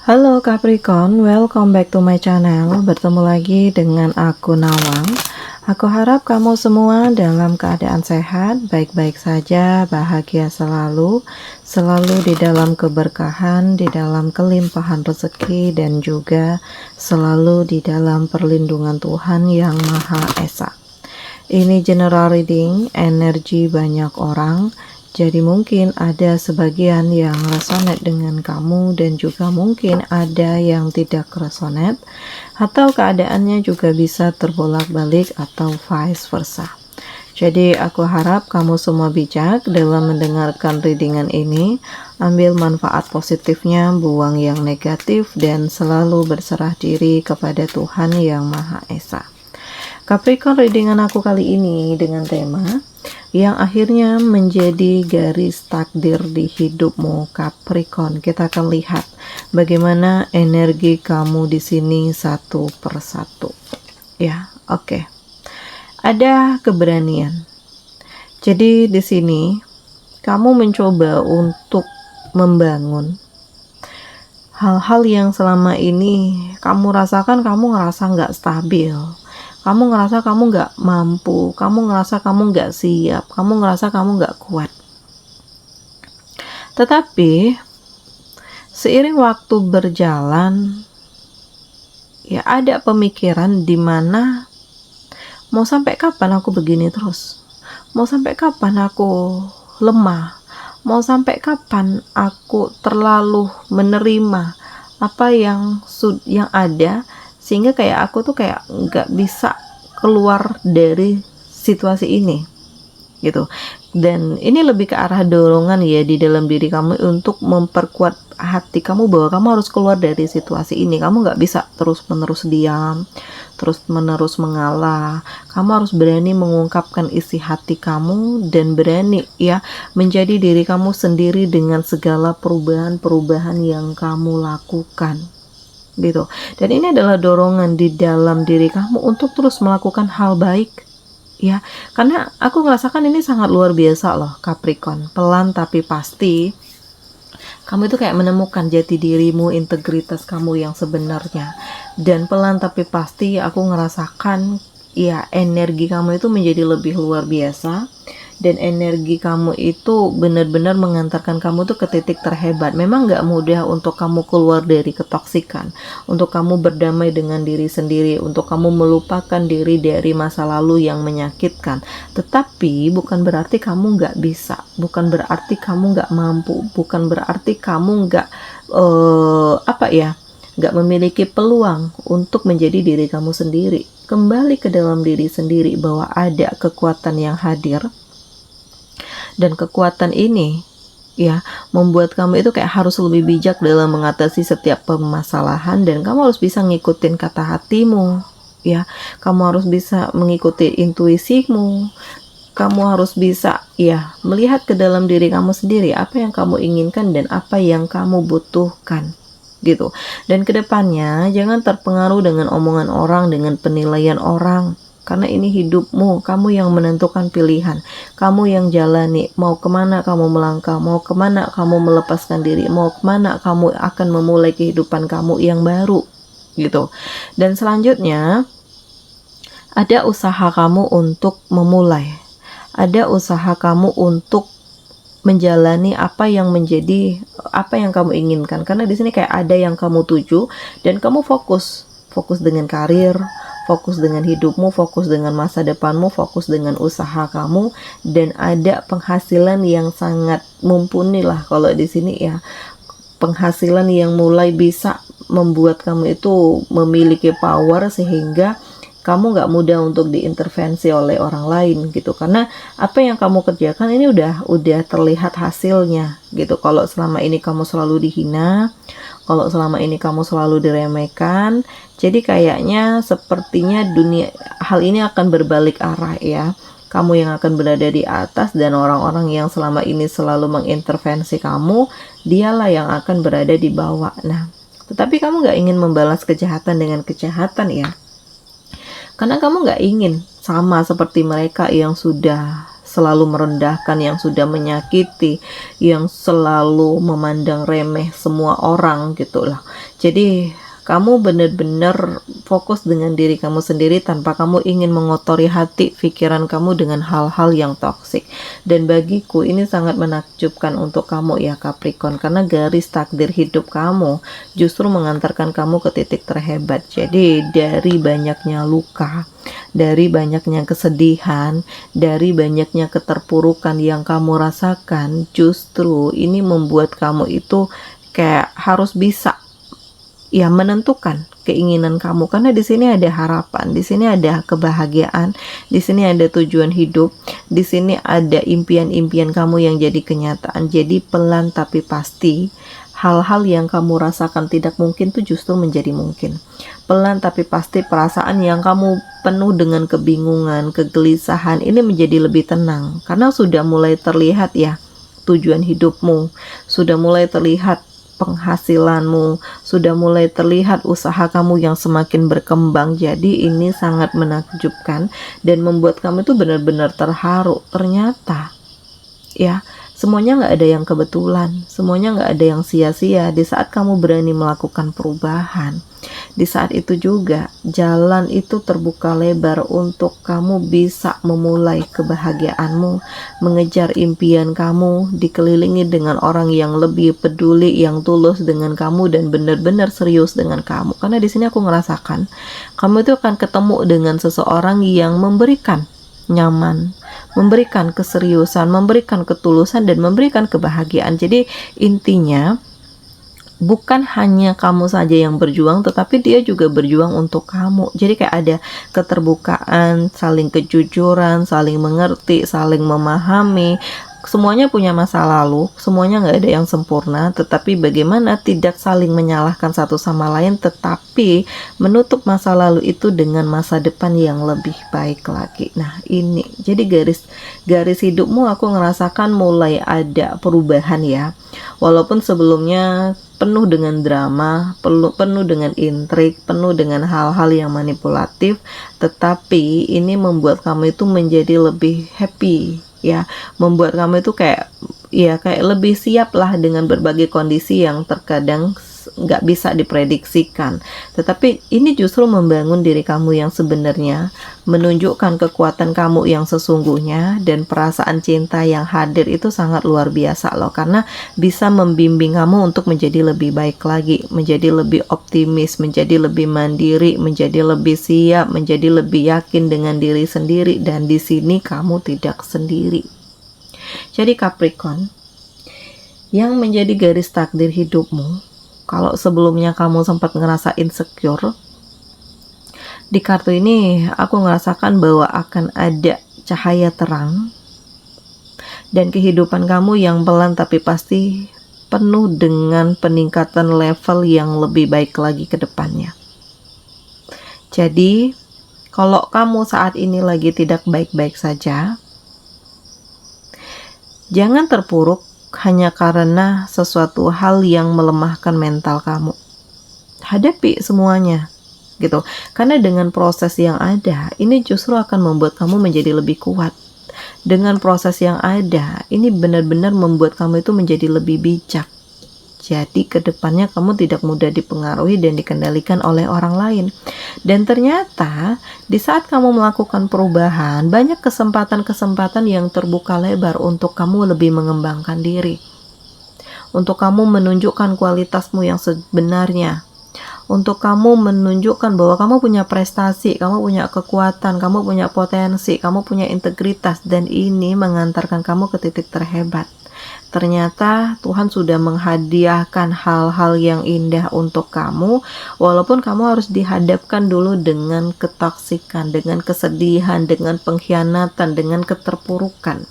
Halo Capricorn, welcome back to my channel. Bertemu lagi dengan aku Nawang. Aku harap kamu semua dalam keadaan sehat, baik-baik saja, bahagia selalu, selalu di dalam keberkahan, di dalam kelimpahan rezeki, dan juga selalu di dalam perlindungan Tuhan Yang Maha Esa. Ini general reading, energi banyak orang. Jadi mungkin ada sebagian yang resonate dengan kamu dan juga mungkin ada yang tidak resonate, atau keadaannya juga bisa terbolak-balik atau vice versa. Jadi aku harap kamu semua bijak dalam mendengarkan readingan ini. Ambil manfaat positifnya, buang yang negatif, dan selalu berserah diri kepada Tuhan Yang Maha Esa. Capricorn, readingan aku kali ini dengan tema yang akhirnya menjadi garis takdir di hidupmu, Capricorn. Kita akan lihat bagaimana energi kamu di sini satu persatu. Ya, oke. Ada keberanian. Jadi di sini kamu mencoba untuk membangun hal-hal yang selama ini kamu rasakan, kamu ngerasa nggak stabil. Kamu ngerasa kamu nggak mampu, kamu ngerasa kamu nggak siap, kamu ngerasa kamu nggak kuat. Tetapi seiring waktu berjalan, ya ada pemikiran di mana mau sampai kapan aku begini terus? Mau sampai kapan aku lemah? Mau sampai kapan aku terlalu menerima apa yang ada, sehingga kayak aku tuh kayak nggak bisa keluar dari situasi ini gitu. Dan ini lebih ke arah dorongan ya di dalam diri kamu untuk memperkuat hati kamu bahwa kamu harus keluar dari situasi ini. Kamu nggak bisa terus menerus diam, terus menerus mengalah. Kamu harus berani mengungkapkan isi hati kamu dan berani ya menjadi diri kamu sendiri dengan segala perubahan-perubahan yang kamu lakukan gitu. Dan ini adalah dorongan di dalam diri kamu untuk terus melakukan hal baik ya, karena aku ngerasakan ini sangat luar biasa loh Capricorn. Pelan tapi pasti kamu itu kayak menemukan jati dirimu, integritas kamu yang sebenarnya. Dan pelan tapi pasti aku ngerasakan ya energi kamu itu menjadi lebih luar biasa. Dan energi kamu itu benar-benar mengantarkan kamu tuh ke titik terhebat. Memang gak mudah untuk kamu keluar dari ketoksikan, untuk kamu berdamai dengan diri sendiri, untuk kamu melupakan diri dari masa lalu yang menyakitkan. Tetapi bukan berarti kamu gak bisa, bukan berarti kamu gak mampu, bukan berarti kamu gak gak memiliki peluang untuk menjadi diri kamu sendiri. Kembali ke dalam diri sendiri bahwa ada kekuatan yang hadir. Dan kekuatan ini ya membuat kamu itu kayak harus lebih bijak dalam mengatasi setiap permasalahan, dan kamu harus bisa ngikutin kata hatimu ya. Kamu harus bisa mengikuti intuisimu. Kamu harus bisa ya melihat ke dalam diri kamu sendiri apa yang kamu inginkan dan apa yang kamu butuhkan gitu. Dan kedepannya jangan terpengaruh dengan omongan orang, dengan penilaian orang. Karena ini hidupmu, kamu yang menentukan pilihan, kamu yang jalani, mau kemana kamu melangkah, mau kemana kamu melepaskan diri, mau kemana kamu akan memulai kehidupan kamu yang baru, gitu. Dan selanjutnya, ada usaha kamu untuk memulai, ada usaha kamu untuk menjalani apa yang kamu inginkan. Karena di sini kayak ada yang kamu tuju dan kamu fokus dengan karir, fokus dengan hidupmu, fokus dengan masa depanmu, fokus dengan usaha kamu, dan ada penghasilan yang sangat mumpuni lah kalau di sini ya. Penghasilan yang mulai bisa membuat kamu itu memiliki power sehingga kamu gak mudah untuk diintervensi oleh orang lain gitu. Karena apa yang kamu kerjakan ini udah terlihat hasilnya gitu. Kalau selama ini kamu selalu dihina, kalau selama ini kamu selalu diremehkan, jadi kayaknya sepertinya hal ini akan berbalik arah ya. Kamu yang akan berada di atas dan orang-orang yang selama ini selalu mengintervensi kamu, dialah yang akan berada di bawah. Nah, tetapi kamu gak ingin membalas kejahatan dengan kejahatan ya. Karena kamu gak ingin sama seperti mereka yang sudah selalu merendahkan, yang sudah menyakiti, yang selalu memandang remeh semua orang gitu lah. Jadi kamu benar-benar fokus dengan diri kamu sendiri tanpa kamu ingin mengotori hati pikiran kamu dengan hal-hal yang toksik. Dan bagiku ini sangat menakjubkan untuk kamu ya Capricorn, karena garis takdir hidup kamu justru mengantarkan kamu ke titik terhebat. Jadi dari banyaknya luka, dari banyaknya kesedihan, dari banyaknya keterpurukan yang kamu rasakan, justru ini membuat kamu itu kayak harus bisa ya menentukan keinginan kamu, karena di sini ada harapan, di sini ada kebahagiaan, di sini ada tujuan hidup, di sini ada impian-impian kamu yang jadi kenyataan. Jadi pelan tapi pasti hal-hal yang kamu rasakan tidak mungkin tuh justru menjadi mungkin. Pelan tapi pasti perasaan yang kamu penuh dengan kebingungan, kegelisahan ini menjadi lebih tenang karena sudah mulai terlihat ya tujuan hidupmu, sudah mulai terlihat penghasilanmu, sudah mulai terlihat usaha kamu yang semakin berkembang. Jadi ini sangat menakjubkan dan membuat kamu itu benar-benar terharu. Ternyata ya semuanya nggak ada yang kebetulan, semuanya nggak ada yang sia-sia. Di saat kamu berani melakukan perubahan, di saat itu juga jalan itu terbuka lebar untuk kamu bisa memulai kebahagiaanmu, mengejar impian kamu, dikelilingi dengan orang yang lebih peduli, yang tulus dengan kamu dan benar-benar serius dengan kamu. Karena di sini aku ngerasakan kamu itu akan ketemu dengan seseorang yang memberikan nyaman, memberikan keseriusan, memberikan ketulusan, dan memberikan kebahagiaan. Jadi intinya bukan hanya kamu saja yang berjuang, tetapi dia juga berjuang untuk kamu. Jadi kayak ada keterbukaan, saling kejujuran, saling mengerti, saling memahami. Semuanya punya masa lalu, semuanya nggak ada yang sempurna, tetapi bagaimana tidak saling menyalahkan satu sama lain, tetapi menutup masa lalu itu dengan masa depan yang lebih baik lagi. Nah ini, jadi garis hidupmu aku ngerasakan mulai ada perubahan ya. Walaupun sebelumnya penuh dengan drama, penuh dengan intrik, penuh dengan hal-hal yang manipulatif, tetapi ini membuat kamu itu menjadi lebih happy ya, membuat kamu itu kayak lebih siap lah dengan berbagai kondisi yang terkadang nggak bisa diprediksikan. Tetapi ini justru membangun diri kamu yang sebenarnya, menunjukkan kekuatan kamu yang sesungguhnya, dan perasaan cinta yang hadir itu sangat luar biasa loh, karena bisa membimbing kamu untuk menjadi lebih baik lagi, menjadi lebih optimis, menjadi lebih mandiri, menjadi lebih siap, menjadi lebih yakin dengan diri sendiri. Dan di sini kamu tidak sendiri. Jadi Capricorn, yang menjadi garis takdir hidupmu, kalau sebelumnya kamu sempat ngerasa insecure, di kartu ini aku ngerasakan bahwa akan ada cahaya terang dan kehidupan kamu yang pelan tapi pasti penuh dengan peningkatan level yang lebih baik lagi ke depannya. Jadi kalau kamu saat ini lagi tidak baik-baik saja, jangan terpuruk hanya karena sesuatu hal yang melemahkan mental kamu. Hadapi semuanya gitu. Karena dengan proses yang ada, ini justru akan membuat kamu menjadi lebih kuat. Dengan proses yang ada, ini benar-benar membuat kamu itu menjadi lebih bijak. Jadi kedepannya kamu tidak mudah dipengaruhi dan dikendalikan oleh orang lain. Dan ternyata di saat kamu melakukan perubahan, banyak kesempatan-kesempatan yang terbuka lebar untuk kamu lebih mengembangkan diri, untuk kamu menunjukkan kualitasmu yang sebenarnya, untuk kamu menunjukkan bahwa kamu punya prestasi, kamu punya kekuatan, kamu punya potensi, kamu punya integritas, dan ini mengantarkan kamu ke titik terhebat. Ternyata Tuhan sudah menghadiahkan hal-hal yang indah untuk kamu, walaupun kamu harus dihadapkan dulu dengan ketoksikan, dengan kesedihan, dengan pengkhianatan, dengan keterpurukan.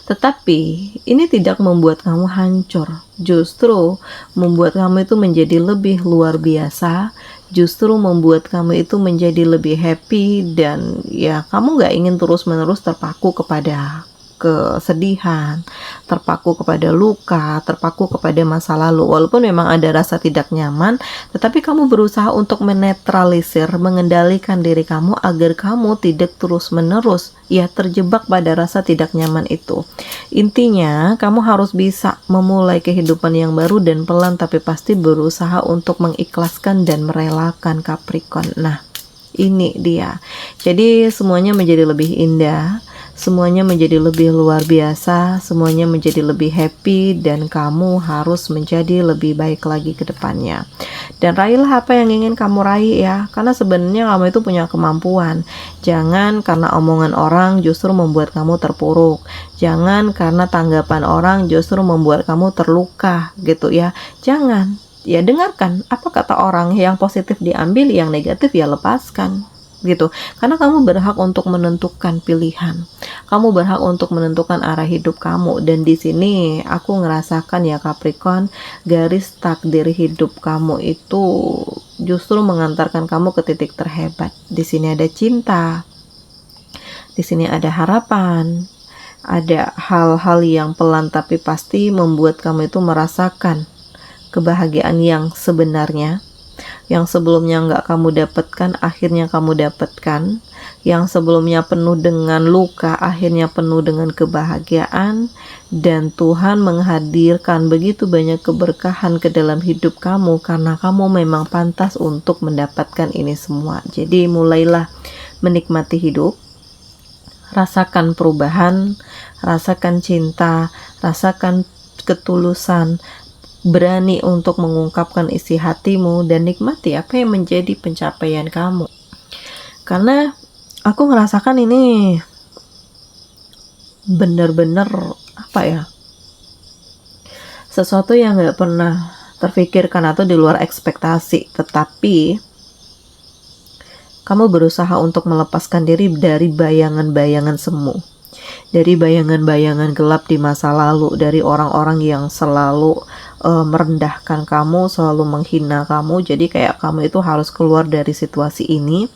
Tetapi ini tidak membuat kamu hancur, justru membuat kamu itu menjadi lebih luar biasa, justru membuat kamu itu menjadi lebih happy, dan ya kamu gak ingin terus-menerus terpaku kepada kesedihan, terpaku kepada luka, terpaku kepada masa lalu. Walaupun memang ada rasa tidak nyaman, tetapi kamu berusaha untuk menetralisir, mengendalikan diri kamu agar kamu tidak terus-menerus ya terjebak pada rasa tidak nyaman itu. Intinya, kamu harus bisa memulai kehidupan yang baru dan pelan tapi pasti berusaha untuk mengikhlaskan dan merelakan Capricorn. Nah, ini dia. Jadi semuanya menjadi lebih indah, semuanya menjadi lebih luar biasa, semuanya menjadi lebih happy, dan kamu harus menjadi lebih baik lagi ke depannya. Dan raihlah apa yang ingin kamu raih ya, karena sebenarnya kamu itu punya kemampuan. Jangan karena omongan orang justru membuat kamu terpuruk. Jangan karena tanggapan orang justru membuat kamu terluka gitu ya. Jangan. Ya dengarkan apa kata orang, yang positif diambil, yang negatif ya lepaskan gitu. Karena kamu berhak untuk menentukan pilihan. Kamu berhak untuk menentukan arah hidup kamu, dan di sini aku ngerasakan ya Capricorn, garis takdir hidup kamu itu justru mengantarkan kamu ke titik terhebat. Di sini ada cinta. Di sini ada harapan. Ada hal-hal yang pelan tapi pasti membuat kamu itu merasakan kebahagiaan yang sebenarnya, yang sebelumnya nggak kamu dapatkan, akhirnya kamu dapatkan. Yang sebelumnya penuh dengan luka, akhirnya penuh dengan kebahagiaan. Dan Tuhan menghadirkan begitu banyak keberkahan ke dalam hidup kamu, karena kamu memang pantas untuk mendapatkan ini semua. Jadi mulailah menikmati hidup, rasakan perubahan, rasakan cinta, rasakan ketulusan, berani untuk mengungkapkan isi hatimu, dan nikmati apa yang menjadi pencapaian kamu. Karena aku merasakan ini benar-benar apa ya, sesuatu yang gak pernah terfikirkan atau di luar ekspektasi. Tetapi kamu berusaha untuk melepaskan diri dari bayangan-bayangan semu, dari bayangan-bayangan gelap di masa lalu, dari orang-orang yang selalu merendahkan kamu, selalu menghina kamu. Jadi kayak kamu itu harus keluar dari situasi ini.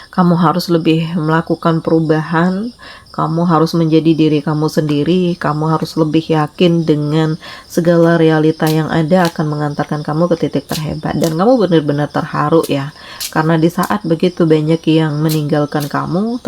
Kamu harus lebih melakukan perubahan. Kamu harus menjadi diri kamu sendiri. Kamu harus lebih yakin dengan segala realita yang ada akan mengantarkan kamu ke titik terhebat. Dan kamu benar-benar terharu ya, karena di saat begitu banyak yang meninggalkan kamu,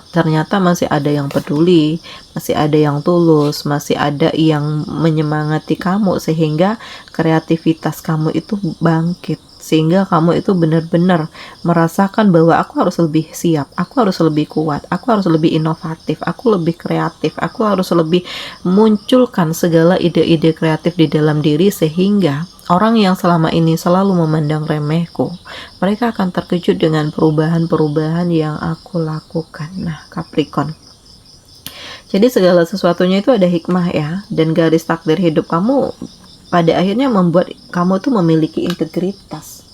ternyata masih ada yang peduli, masih ada yang tulus, masih ada yang menyemangati kamu, sehingga kreativitas kamu itu bangkit, sehingga kamu itu benar-benar merasakan bahwa aku harus lebih siap, aku harus lebih kuat, aku harus lebih inovatif, aku lebih kreatif, aku harus lebih munculkan segala ide-ide kreatif di dalam diri, sehingga orang yang selama ini selalu memandang remehku, mereka akan terkejut dengan perubahan-perubahan yang aku lakukan. Nah, Capricorn, jadi segala sesuatunya itu ada hikmah ya, dan garis takdir hidup kamu pada akhirnya membuat kamu tuh memiliki integritas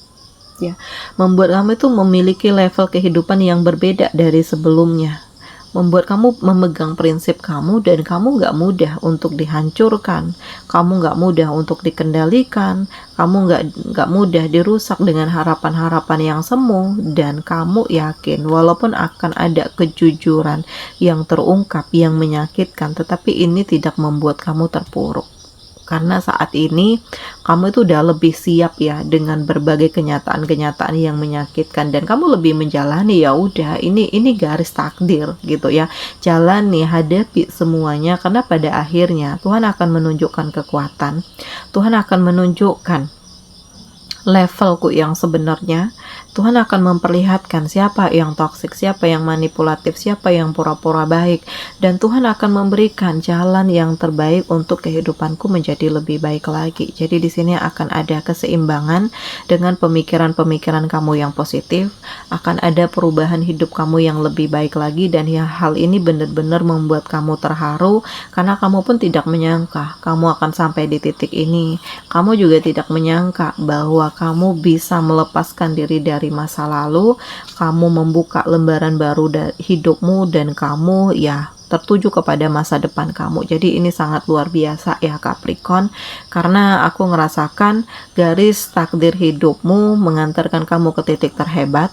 ya, membuat kamu itu memiliki level kehidupan yang berbeda dari sebelumnya, membuat kamu memegang prinsip kamu, dan kamu gak mudah untuk dihancurkan, kamu gak mudah untuk dikendalikan, kamu gak mudah dirusak dengan harapan-harapan yang semu. Dan kamu yakin walaupun akan ada kejujuran yang terungkap yang menyakitkan, tetapi ini tidak membuat kamu terpuruk. Karena saat ini kamu itu udah lebih siap ya dengan berbagai kenyataan-kenyataan yang menyakitkan, dan kamu lebih menjalani, ya udah ini garis takdir gitu ya. Jalani, hadapi semuanya, karena pada akhirnya Tuhan akan menunjukkan kekuatan. Tuhan akan menunjukkan levelku yang sebenarnya. Tuhan akan memperlihatkan siapa yang toksik, siapa yang manipulatif, siapa yang pura-pura baik, dan Tuhan akan memberikan jalan yang terbaik untuk kehidupanku menjadi lebih baik lagi. Jadi di sini akan ada keseimbangan dengan pemikiran-pemikiran kamu yang positif, akan ada perubahan hidup kamu yang lebih baik lagi, dan ya hal ini benar-benar membuat kamu terharu, karena kamu pun tidak menyangka kamu akan sampai di titik ini. Kamu juga tidak menyangka bahwa kamu bisa melepaskan diri dari masa lalu, kamu membuka lembaran baru dari hidupmu, dan kamu ya tertuju kepada masa depan kamu. Jadi ini sangat luar biasa ya Capricorn, karena aku ngerasakan garis takdir hidupmu mengantarkan kamu ke titik terhebat.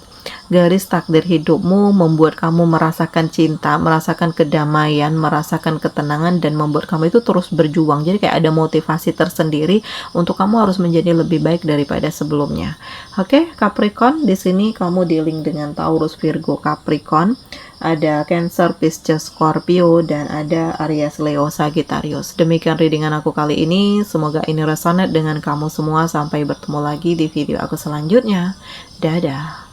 garis takdir hidupmu membuat kamu merasakan cinta, merasakan kedamaian, merasakan ketenangan, dan membuat kamu itu terus berjuang. Jadi kayak ada motivasi tersendiri untuk kamu harus menjadi lebih baik daripada sebelumnya. Oke, Capricorn, di sini kamu dealing dengan Taurus, Virgo, Capricorn, ada Cancer, Pisces, Scorpio, dan ada Aries, Leo, Sagittarius. Demikian readingan aku kali ini. Semoga ini resonate dengan kamu semua. Sampai bertemu lagi di video aku selanjutnya. Dadah.